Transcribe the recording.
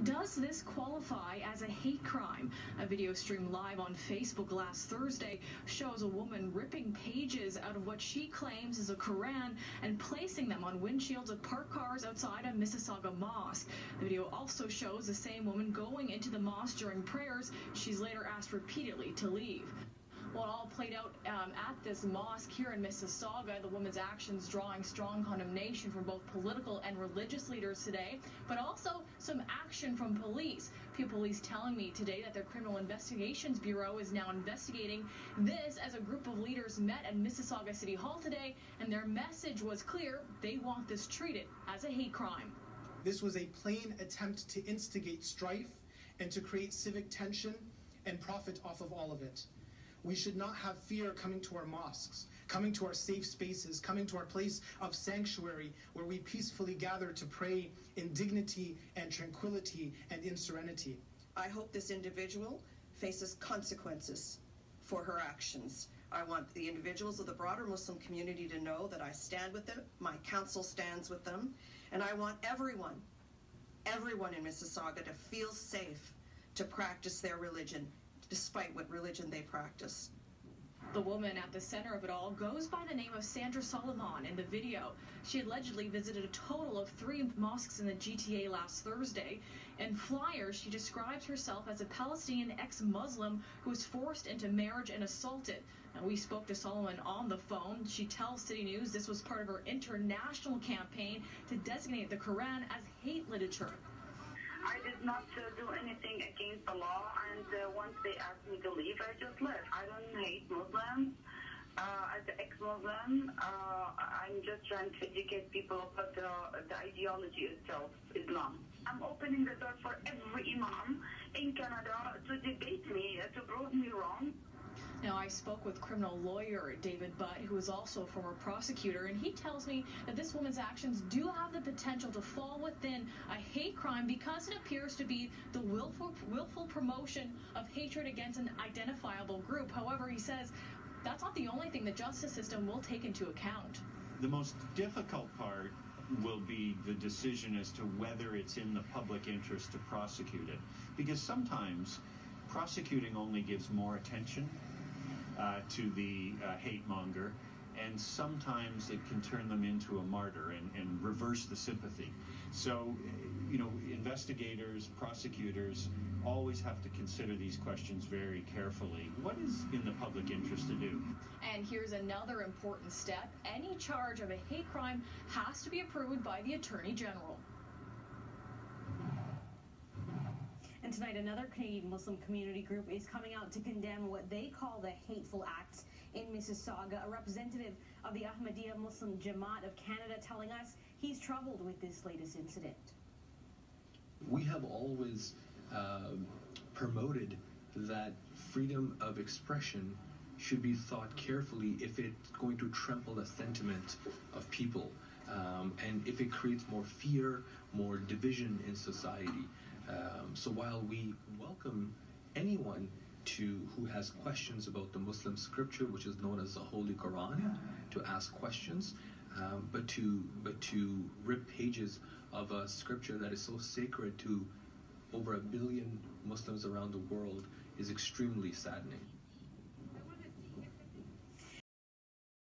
Does this qualify as a hate crime? A video streamed live on Facebook last Thursday shows a woman ripping pages out of what she claims is a Quran and placing them on windshields of parked cars outside a Mississauga mosque. The video also shows the same woman going into the mosque during prayers. She's later asked repeatedly to leave. Well, it all played out at this mosque here in Mississauga. The woman's actions drawing strong condemnation from both political and religious leaders today, but also some action from police. Police telling me today that their Criminal Investigations Bureau is now investigating this as a group of leaders met at Mississauga City Hall today, and their message was clear: they want this treated as a hate crime. This was a plain attempt to instigate strife and to create civic tension and profit off of all of it. We should not have fear coming to our mosques, coming to our safe spaces, coming to our place of sanctuary where we peacefully gather to pray in dignity and tranquility and in serenity. I hope this individual faces consequences for her actions. I want the individuals of the broader Muslim community to know that I stand with them, my council stands with them, and I want everyone in Mississauga to feel safe to practice their religion, despite what religion they practice. The woman at the center of it all goes by the name of Sandra Solomon in the video. She allegedly visited a total of 3 mosques in the GTA last Thursday. In flyers, she describes herself as a Palestinian ex-Muslim who was forced into marriage and assaulted. And we spoke to Solomon on the phone. She tells City News this was part of her international campaign to designate the Quran as hate literature. I did not do anything against the law, and once they asked me to leave, I just left. I don't hate Muslims. As an ex-Muslim, I'm just trying to educate people about the ideology itself, Islam. I'm opening the door for every imam in Canada to debate me, to prove me wrong. Now, I spoke with criminal lawyer David Butt, who is also a former prosecutor, and he tells me that this woman's actions do have the potential to fall within a hate crime because it appears to be the willful promotion of hatred against an identifiable group. However, he says that's not the only thing the justice system will take into account. The most difficult part will be the decision as to whether it's in the public interest to prosecute it, because sometimes prosecuting only gives more attention to the hate monger, and sometimes it can turn them into a martyr and reverse the sympathy. So, you know, investigators, prosecutors always have to consider these questions very carefully. What is in the public interest to do? And here's another important step. Any charge of a hate crime has to be approved by the Attorney General. And tonight, another Canadian Muslim community group is coming out to condemn what they call the hateful acts in Mississauga. A representative of the Ahmadiyya Muslim Jama of Canada telling us he's troubled with this latest incident. We have always promoted that freedom of expression should be thought carefully if it's going to trample the sentiment of people, and if it creates more fear, more division in society. So while we welcome anyone who has questions about the Muslim scripture, which is known as the Holy Quran, to ask questions, but to rip pages of a scripture that is so sacred to over 1 billion Muslims around the world is extremely saddening.